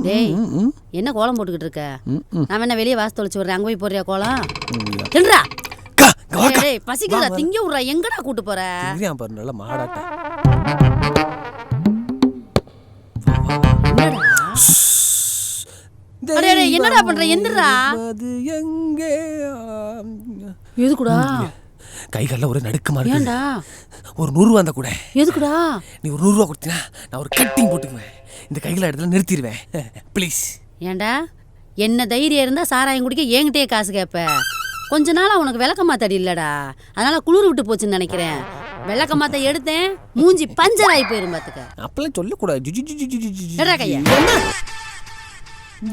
டேய், என்ன கோலம் போட்டுக்கிட்டு இருக்க? நான் என்ன வெளியே வாச தொலைச்சு விடுறேன், அங்க போய் போறியா கோலம்? தின்றா. டேய் பசிக்குதா, திங்க விடுறா. எங்கடா கூட்டு போற? நல்ல மாடாட்ட. என்னடா பண்ற? எந்திரா. எதுக்குடா? கைகால ஒரு நடுக்கமா இருக்கு. ஏன்டா? ஒரு 100 ரூபா அந்த கூட. எதுக்குடா? நீ ஒரு 100 ரூபா கொடுத்தீனா நான் ஒரு கட்டிங் போட்டுக்குவேன். இந்த கைகால இடத்துல நிறுத்திடுவேன். ப்ளீஸ். ஏன்டா? என்ன தைரியம் இருந்தா சாராயம் குடிக்க என்கிட்டயே காசு கேட்ப. கொஞ்ச நாளா உனக்கு விளக்கமாத்தடி இல்லடா, அதனால குளிர் விட்டு போச்சுன்னு நினைக்கிறேன். விளக்கமாத்த எடுத்தேன், மூஞ்சி பஞ்சர் ஆகி போயிரும் பாத்துக்க. அப்பெல்லாம் சொல்லக்கூடாது. கையா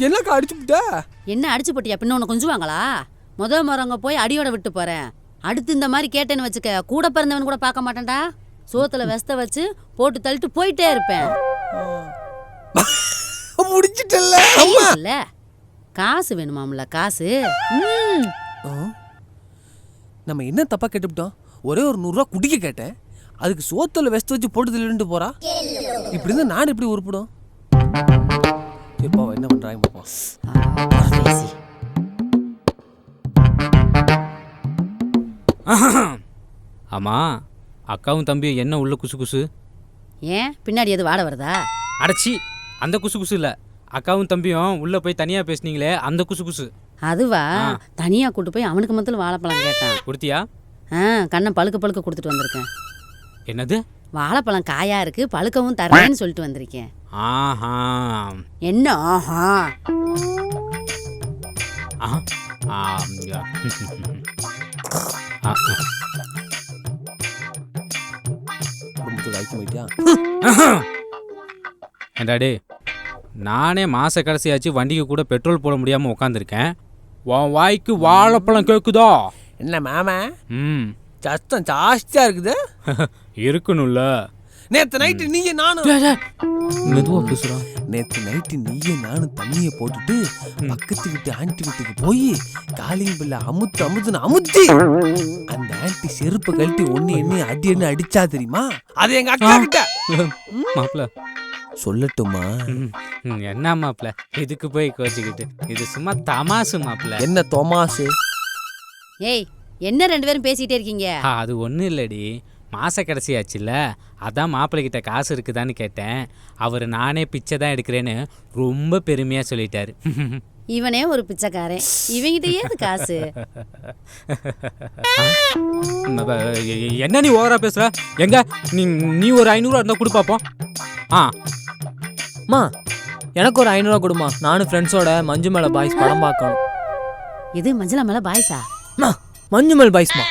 என்ன அடிச்சு விட்டா? என்ன அடிச்சு போட்டியா? பின்ன உனக்கு கொஞ்சுவாங்களா? முதல் முறங்க போய் அடியோட விட்டு போறேன். அடுத்து இந்த மாதிரி கேட்டேன்னு வச்சுக்க, கூட பிறந்தவன் கூட பார்க்க மாட்டேன்டா. சோத்துல வெஸ்த வச்சு போட்டு தள்ளிட்டு போயிட்டே இருப்பேன். முடிச்சிட்டல்ல. காசு வேணுமாம்ல, காசு. நம்ம என்ன தப்பா கேட்டுவிட்டோம்? ஒரே ஒரு 100 ரூபா குடிக்க கேட்டேன், அதுக்கு சோத்துல வெஸ்த வச்சு போட்டு தள்ளிட்டு போறா. இப்படி இருந்தா நான் எப்படி உருப்பிடும்? என்ன பண்றாங்க பாப்போம். ஆமா, அக்காவும் தம்பியும் என்ன உள்ள குசு குசு? ஏன் பின்னாடி எது வாட வருதா? அடச்சி, அந்த குசு குசு இல்ல. அக்காவும் தம்பியும் உள்ள போய் தனியா பேசுனீங்களே அந்த குசு குசு. அதுவா? தனியா கூட்டு போய் அவனுக்கு மட்டும் வாழைப்பழம் கேட்டான். கொடுத்தியா? கண்ணை பழுக்க பழுக்க கொடுத்துட்டு வந்திருக்கேன். என்னது? வாழைப்பழம் காயா இருக்கு, பழுக்கவும் தரேன்னு சொல்லிட்டு வந்திருக்கேன். ஆஹா. என்ன ஆஹா? ஏண்டாடே, நானே மாச கடைசியாச்சு வண்டிக்கு கூட பெட்ரோல் போட முடியாம உட்காந்துருக்கேன். உன் வாய்க்கு வாழைப்பழம் கேக்குதா? என்ன மாமா, சத்தம் ஜாஸ்தியா இருக்குது. இருக்கணும்ல. நேத்து நைட்டு நீயே நானும் மெதுவா பேசுறா. நேத்து நைட்டு நீயே நானும் தண்ணிய போட்டுட்டு பக்கத்து வீட்டு ஆண்டி வீட்டுக்கு போய் காலிங் பில்ல அமுத்தி அந்த ஆண்டி செருப்பு கழட்டி ஒன்னு என்ன அடி அடிச்சா தெரியுமா? அது எங்க அக்கா கிட்ட. மாப்ள சொல்லட்டுமா? என்ன மாப்ள இதுக்கு போய் கோச்சிக்கிட்டு? இது சும்மா தமாசு மாப்ள. என்ன தமாசு? ஏய், என்ன 2 பேரும் பேசிட்டே இருக்கீங்க? அது ஒன்றும் இல்லடி, மாச கடைசியாச்சுல்ல, அதான் மாப்பிள்ளைகிட்ட காசு இருக்குதான்னு கேட்டேன். அவர் நானே பிச்சை தான் எடுக்கிறேன்னு ரொம்ப பெருமையா சொல்லிட்டாரு. இவனே ஒரு பிச்சைக்காரன், இவங்கிட்ட ஏது காசு? என்ன நீ ஓவரா பேசுற? எங்க நீ ஒரு 500 இருந்தா கொடு பாப்போம். மா, எனக்கு ஒரு 500 கொடுமா. நானும் ஃப்ரெண்ட்ஸோட மஞ்சுமலை பாய்ஸ் படம் பார்க்கணும். இது மஞ்சளா மேல பாய்ஸா? மஞ்சுமல் பாய்ஸ்மா.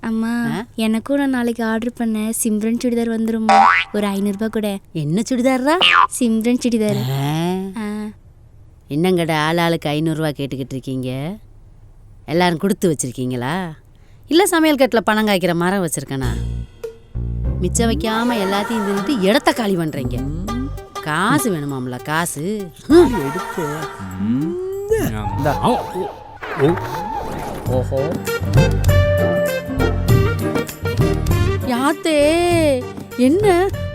அம்மா, எனக்கும் நான் நாளைக்கு ஆர்டர் பண்ண சிம்ரன் சுடிதார் வந்துருமா? ஒரு 500 ரூபாய் கூட. என்ன சுடிதாரா? சிம்ரன் சுடிதார். என்னங்கடா ஆளாளுக்கு 500 ரூபா கேட்டுக்கிட்டு இருக்கீங்க? எல்லாரும் கொடுத்து வச்சிருக்கீங்களா? இல்லை சமையல் கட்டில் பணம் காய்க்கிற மரம் வச்சிருக்கேனா? மிச்சம் வைக்காம எல்லாத்தையும் தின்னுட்டு இடத்த காலி பண்றீங்க. காசு வேணுமாம்ல, காசு எடுத்து. ஓஹோ, யாத்தே என்ன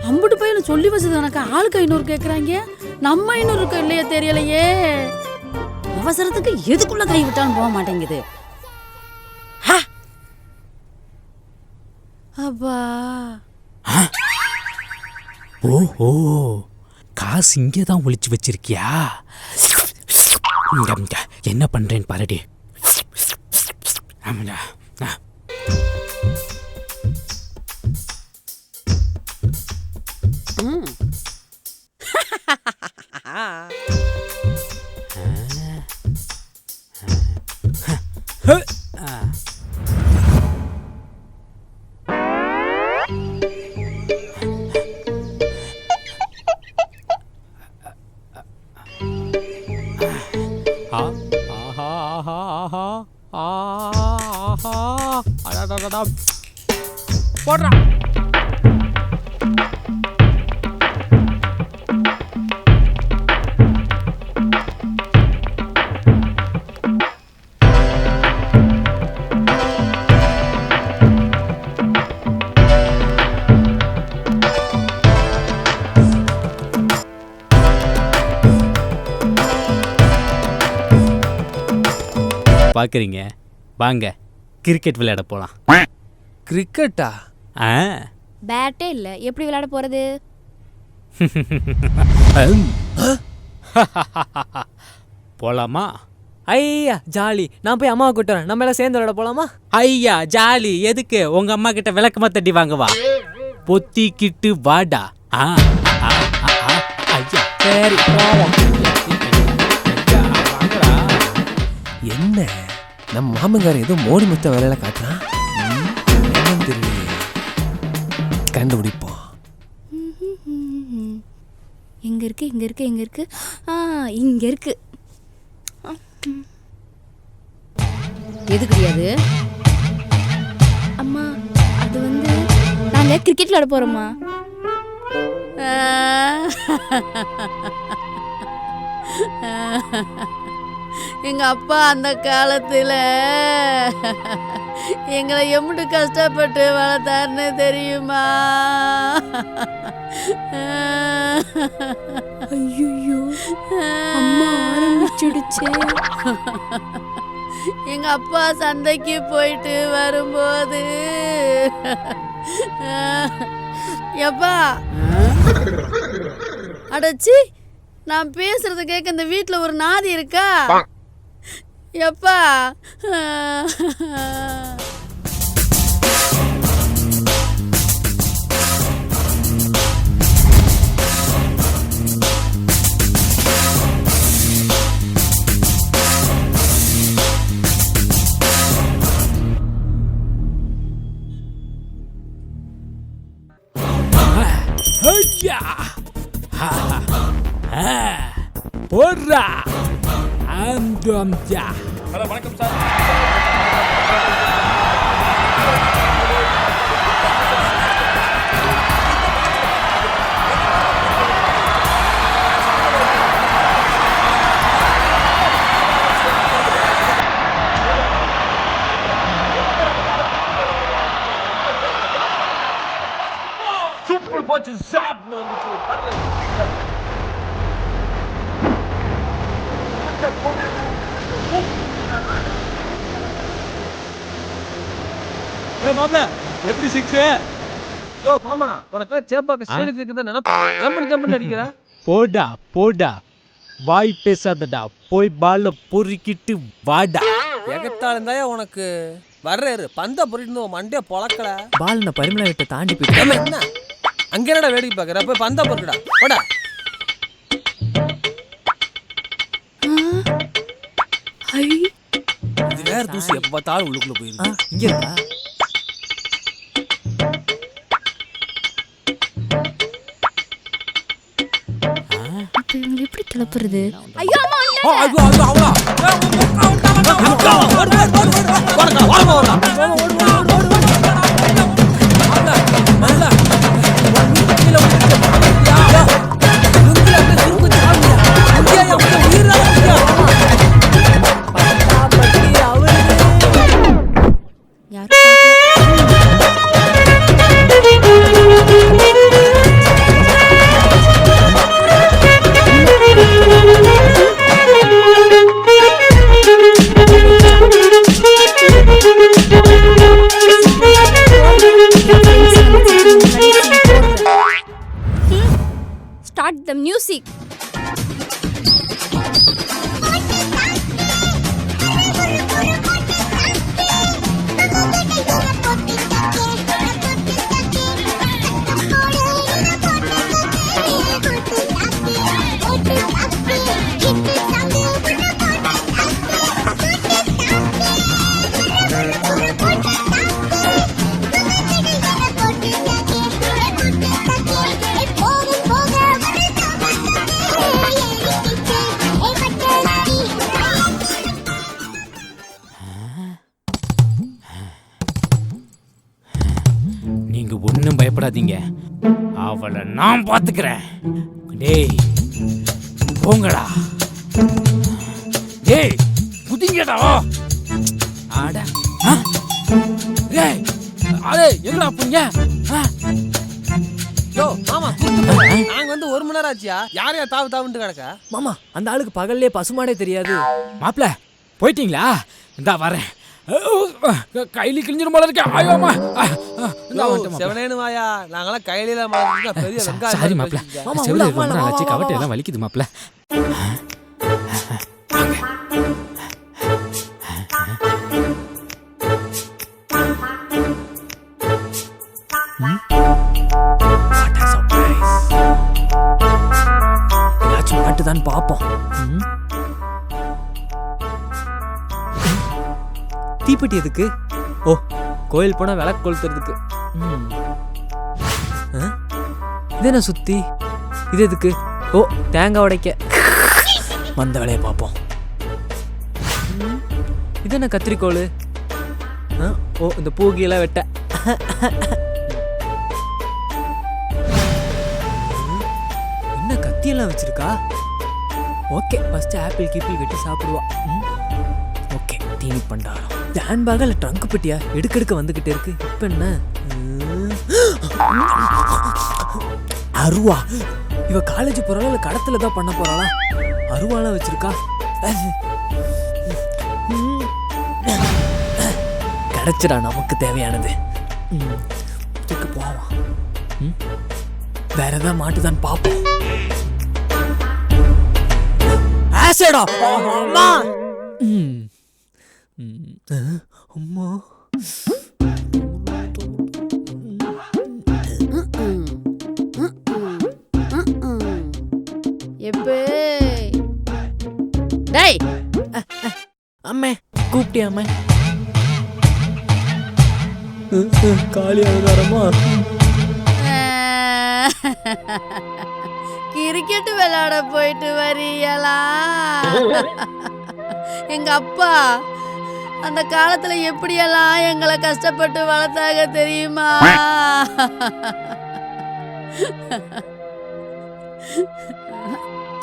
அம்புட்டு பையனை சொல்லி வச்சது எனக்கு ஆளுக்கு 500 கேட்குறாங்க. நம்ம 500 இருக்கா இல்லையா தெரியலையே. அவசரத்துக்கு எதுக்குள்ள கை விட்டாலும் போக மாட்டேங்குது. அப்பா, ஓஹோ, காசு இங்கே தான் ஒளிச்சு வச்சிருக்கியா? என்ன பண்றேன்னு பாருடி. ஆமாடா. போடுறா. பார்க்குறீங்க? வாங்க கிரிக்கெட் விளையாட போகலாம். கிரிக்கெட்டா? ஆ பேட்டே இல்லை, எப்படி விளையாட போகிறது? போகலாமா? ஐயா ஜாலி, நான் போய் அம்மாவை கூட்டு வரேன். நம்ம எல்லாம் சேர்ந்து விளையாட போலாமா? ஐயா ஜாலி எதுக்கு? உங்கள் அம்மா கிட்ட விளக்கமா தட்டி வாங்கவா. பொத்திக்கிட்டு வாடா. ஆ ஆ, ஆ, ஆ. ஐயா சரி போவோம். ஐயா, வாங்கடா. என்ன நம்ம மாமங்காரன் ஏதோ மோடி முத்த வேலையில காட்டுறான். என்னன்னு தெரியலையே. கண்டுபிடிப்போம். எங்கே இருக்கு இங்கே இருக்கு இங்கே இருக்கு இங்கே இருக்கு. எதுக்கு முடியாது? அம்மா அது வந்து நாங்கள் கிரிக்கெட் விளையாட போகிறோம்மா. எங்க அப்பா அந்த காலத்துல எங்களை எம்பிட்டு கஷ்டப்பட்டு வளர்த்தாருன்னு தெரியுமா? ஐயோ அம்மா ஆரம்பிச்சிடுச்சு. எங்க அப்பா சந்தைக்கு போயிட்டு வரும்போது எப்பா அடச்சி நான் பேசுறத கேட்க இந்த வீட்டுல ஒரு நாதி இருக்கா? எப்பா ஐயா போடுறா. ஆம்ஜா ஹலோ வணக்கம் சார். சூப்பர் போச்சு சாப். எப்படி சிக்ஸ்? ஓ மாமா உனக்கு சேப்பாக்க ஸ்டேடியம் இருக்குதா நினைப்பா. ஜம்பன் அடிக்கிறா. போடா போடா வாய் பேசாதடா. போய் பால்ல பொறுக்கிட்டு வாடா. எகத்தாளுந்தாயா உனக்கு வர்றாரு பந்த பொறிட்டு மண்டே பொழக்கல. பால் இந்த பரிமளா கிட்ட தாண்டி போயிட்டு என்ன அங்க என்னடா வேடிக்கை பாக்குற? போய் பந்தா பொறுக்கடா போடா. இது வேற தூசி எப்ப பார்த்தாலும் உள்ளுக்குள்ள போயிருக்கு. இங்க இருக்கா? இப்போ இவங்க எப்படி கிளப்புறது? ஐயோ அம்மா Start the music. நீங்க ஒன்றும் பயப்படாதீங்க, அவளை நான் பார்த்துக்கிறேன். டேய் போங்கடா. டேய் குதிங்கடா. ஆட டேய் அடே எங்கடா போறீங்க? யோ மாமா நாங்க வந்து 1 மணி நேரம் ஆச்சியா? யாரையா தாவு தாவுன்ட்டு கிடக்க? மாமா அந்த ஆளுக்கு பகல்லே பசுமாடே தெரியாது. மாப்ள போயிட்டீங்களா? இந்தா வரேன். கையில கிழிஞ்சிரும் போல இருக்கேன். ஐயோ அம்மா. இந்தா வந்துட்டேன் மாப்ள. செவனேன்னு வாயா, நாங்களாம் கையில மாட்டிட்டு பெரிய வெங்காயம் சாரி மாப்ள. மாமா, செவில உள்ள ரொம்ப வா, நாளாச்சு, வா, வா, கவட்டை வா. எல்லாம் வலிக்குது மாப்ள. ஏதாச்சும் மாட்டுதான்னு பார்ப்போம். தீப்பெட்டி எதுக்கு? ஓ, கோயில் போனா விளக்கு கொளுத்துறதுக்கு. இது என்ன சுத்தி? இது எதுக்கு? ஓ, தேங்காய் உடைக்க. வந்த வேலையை பார்ப்போம். இது என்ன கத்திரிக்கோள்? ஓ, இந்த பூகியெல்லாம் வெட்ட. என்ன கத்தியெல்லாம் வச்சிருக்கா? ஓகே, ஃபர்ஸ்ட் ஆப்பிள் கீப்பிள் வெட்டி சாப்பிடுவா. ஓகே, தீனி பண்டாரம். இந்த ஹேண்ட்பேக் இல்லை ட்ரங்க் பெட்டியா எடுக்க வந்துகிட்டே இருக்கு. இப்போ என்ன? அருவா. இவ காலேஜ் போறாளா இல்லை கடத்துல தான் பண்ண போறாளா? அருவாலாம் வச்சிருக்கா. கிடைச்சிடா நமக்கு தேவையானது. இதுக்கு போவா. வேற ஏதாவது மாட்டுதான் பார்ப்போம். ஆசிடா அம்மா. அம்மா எப்பே டேய் அம்மே கூப்பிட்டியா அம்மே? காலி அவதாரமா? கிரிக்கெட் விளையாட போயிட்டு வரீங்களா? எங்க அப்பா அந்த காலத்துல எப்படியெல்லாம் எங்களை கஷ்டப்பட்டு வளர்த்தாங்க தெரியுமா?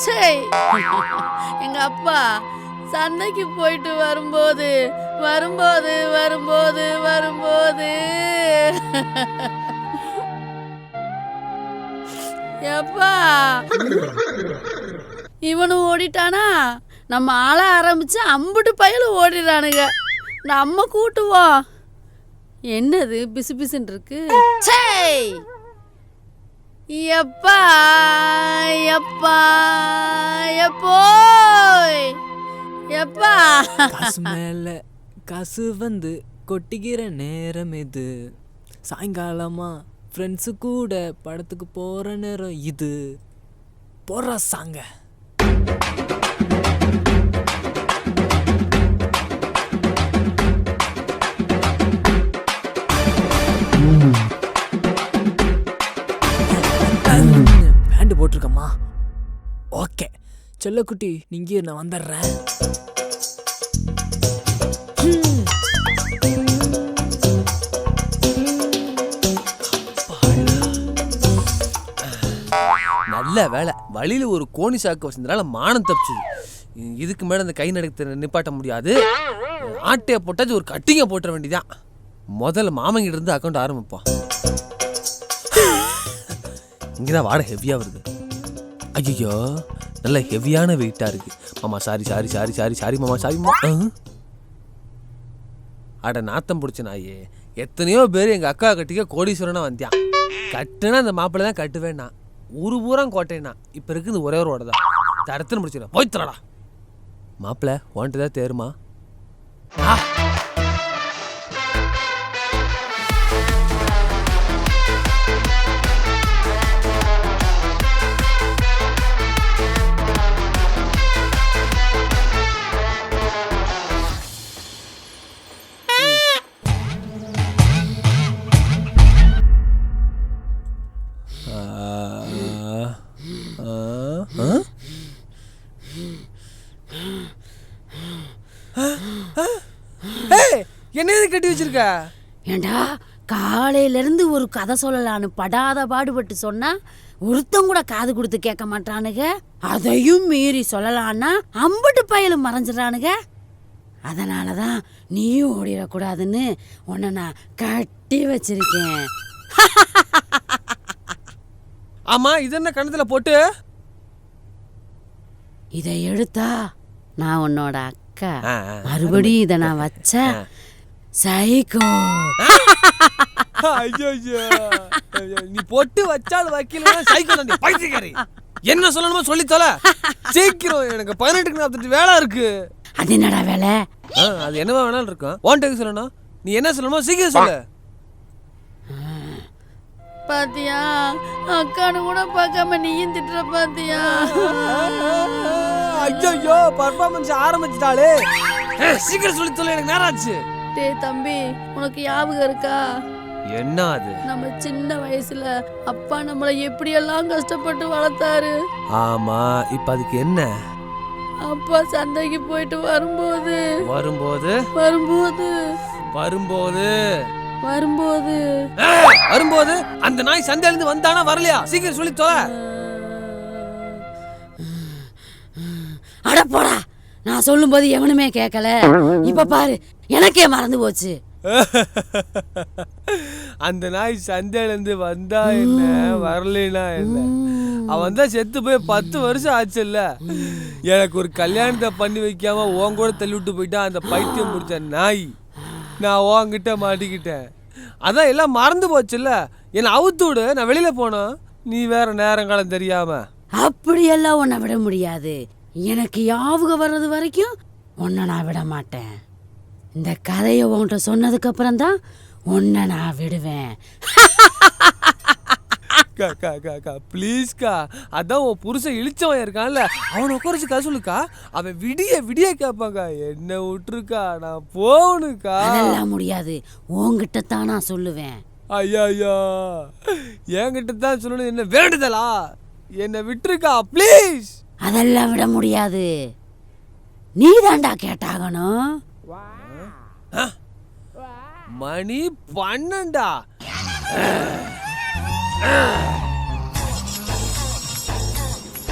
சே, எங்க அப்பா சந்தைக்கு போயிட்டு வரும்போது வரும்போது வரும்போது வரும்போது எப்பா இவனும் ஓடிட்டானா, நம்ம ஆள ஆரம்பிச்சு அம்புட்டு பயலும் ஓடிடுறானுங்க. நம்ம கூட்டுவோம். என்னது பிசு பிசுன்னு இருக்கு? சே, எப்பா எப்பா எப்போய் எப்பா காசு மேல காசு வந்து கொட்டிக்கிற நேரம் இது. சாயங்காலமா ஃப்ரெண்ட்ஸு கூட படத்துக்கு போற நேரம் இது. போற சாங்க. பேண்ட் போட்டிருக்கம்மா. ஓகே செல்லக்குட்டி, நீங்க நான் வந்துடுறேன். நல்ல வேலை, வழியில ஒரு கோணி சாக்கு வச்சிருந்தனால மானம் தப்பிச்சுது. இதுக்கு மேல அந்த கை நடக்க நிப்பாட்ட முடியாது. ஆட்டையை போட்டாச்சு ஒரு கட்டிங்க போட்டுற வேண்டியதான். முதல்ல மாமங்கிட்ட இருந்து அக்கௌண்ட் ஆரம்பிப்போம். இங்கதான் வாடகை ஹெவியா வருது. ஐயோ, நல்ல ஹெவியான வெயிட்டா இருக்கு. மாமா sorry sorry sorry sorry sorry மாமா சாரி மாமா. அட நாத்தம் பிடிச்ச நாயே, எத்தனையோ பேர் எங்க அக்கா கட்டிக்க கோடீஸ்வரனா வந்தியான். கட்டுனா அந்த மாப்பிள்ளை தான் கட்டுவேன்னா, ஊரு பூரா கோட்டைனா. இப்ப இருக்குது ஒரே ஒரு ஓடதான் தரத்துன்னு முடிச்சிடா. போய் தரடா மாப்பிள்ளை, உன்ட்டு தான் தேருமா? என்ன கட்டி வச்சிருக்க? ஏண்டா, காலையில இருந்து ஒரு கதை சொல்லலான்னு படாத பாடுபட்டு சொன்னா ஒருத்தன் கூட காது கொடுத்து கேட்க மாட்டானுங்க. அதையும் மீறி சொல்லலான்னா அம்புட்டு பயலும் மறைஞ்சிடறானுங்க. அதனாலதான் நீயும் ஓடிடக்கூடாதுன்னு உன்னை நான் கட்டி வச்சிருக்கேன். ஆமா, இது என்ன கணத்துல போட்டு? இதை எடுத்தா நான் உன்னோட அக்கா மறுபடியும் இதை நான் வச்சா சைக்கோ. ஐயோ நீ பொட்டு வச்சாலும் வைக்கல சைக்கோ தான் பைத்தியக்காரி. என்ன சொல்லணுமோ சொல்லி தொலை சீக்கிரம். எனக்கு 18 வேலை இருக்கு. அது என்னடா வேலை? அது என்னவா வேணாலும் இருக்கும். ஓன்ட்டுக்கு சொல்லணும். நீ என்ன சொல்லணுமோ சீக்கிரம் சொல்லு. பாத்தியா அக்கானு கூட பார்க்காம நீயும் திட்டுற பாத்தியா? ஐயோ பர்ஃபார்மன்ஸ் ஆரம்பிச்சிட்டாளே. சீக்கிரம் சொல்லி தொலை, எனக்கு நேரம் ஆச்சு. டேய் தம்பி, உனக்கு ஞாபகம் இருக்கா? என்ன அது? நம்ம சின்ன வயசுல அப்பா நம்மளை எப்படியெல்லாம் கஷ்டப்பட்டு வளர்த்தாரு. ஆமா, இப்ப அதுக்கு என்ன? அப்பா சந்தைக்கு போயிட்டு வரும்போது வரும்போது வரும்போது வரும்போது வரும்போது வரும்போது அந்த நாய் சந்தையில இருந்து வந்தானா வரலையா? சீக்கிரம் சொல்லி தொலை. அட போடா, நான் சொல்லும்போது எவனுமே கேட்கல. இப்ப பாரு எனக்கே மறந்து போச்சு. அந்த நாய் சந்தையில இருந்து வந்தா என்ன, வரலைனா என்ன? அவன் தான் செத்து போய் 10 வருஷம் ஆச்சு இல்ல. எனக்கு ஒரு கல்யாணத்தை பண்ணி வைக்காம உன் கூட தள்ளி விட்டு போயிட்டான் அந்த பைத்தியம் முடிச்ச நாய். நான் உன்கிட்ட மாட்டிக்கிட்டேன். அதான் எல்லாம் மறந்து போச்சுல்ல. என்னை அவுத்து விடு, நான் வெளியில போனோம். நீ வேற நேரங்காலம் தெரியாம. அப்படியெல்லாம் உன்னை விட முடியாது. எனக்கு ஞாபகம் வர்றது வரைக்கும் உன்னை நான் விட மாட்டேன். இந்த கதையை உன்கிட்ட சொன்னதுக்கு அப்புறம் தான் உன்னை நான் விடுவேன். ப்ளீஸ்க்கா, அதான் உன் புருஷன் இழிச்சவன் இருக்கான்ல, அவனை உட்காரிச்சு கதை சொல்லுக்கா. அவன் விடிய விடிய கேட்பாங்க. என்ன விட்டுருக்கா, நான் போகணுக்கா. அதெல்லாம் முடியாது, உன்கிட்ட தான் நான் சொல்லுவேன். ஐயா என்கிட்ட தான் சொல்லணும். என்ன வேண்டுதலா? என்னை விட்டுருக்கா ப்ளீஸ். அதெல்லாம் விட முடியாது, நீ தாண்டா கேட்டாகணும். மணி 12.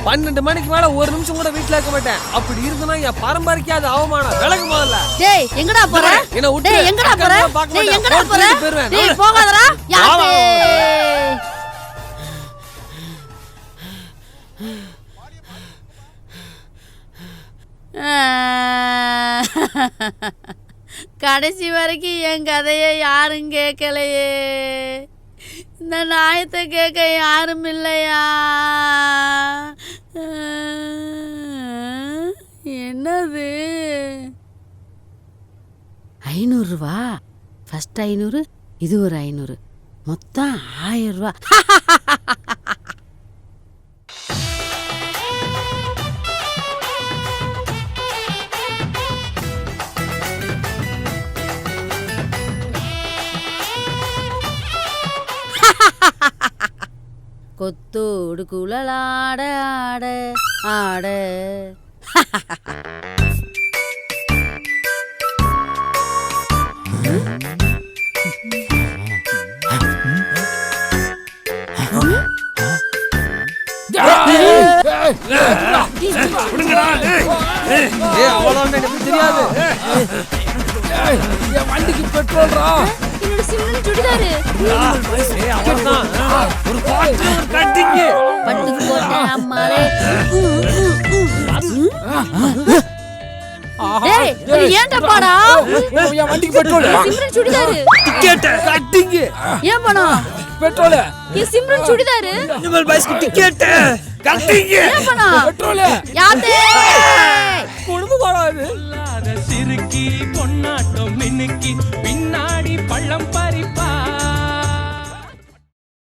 12 மணிக்கு மேல ஒரு நிமிஷம் கூட வீட்டுல இருக்க மாட்டேன். அப்படி இருக்குன்னா என் பரம்பரைக்கு அது அவமானம். விலகு முதல்ல. டேய் எங்கடா போற? என்ன விட்டு டேய் எங்கடா போற? டேய் எங்கடா போற? டேய் போகாதடா. யாரு? கடைசி வரைக்கும் என் கதையை யாரும் கேட்கலையே. இந்த நாயத்தை கேட்க யாரும் இல்லையா? என்னது? 500 ரூபா. ஃபர்ஸ்ட் 500, இது ஒரு 500, மொத்தம் 1000 ரூபா. கொத்தோடு குழலாட ஆட ஆட. தெரியாது. வண்டிக்கு பெட்ரோல்ரா. என்னோட சிம்ரன் சுடிதாரு. ஒரு பாட்டு ஒரு கட்டிங்க பட்டு போட்ட அம்மாளே. டேய் இது ஏன்டா பாடா? என் வண்டிக்கு பெட்ரோல். சிம்ரன் சுடிதாரு. டிக்கெட் கட்டிங்க. ஏன் பணம்? பெட்ரோல். என் சிம்ரன் சுடிதாரு. நிமல் பைஸ்க்கு டிக்கெட் கட்டிங்க. ஏன் பணம்? பெட்ரோல். யாத்தே குடும்பம் வாடாது. சிறுக்கி பொன்னாட்டம் மின்னுக்கி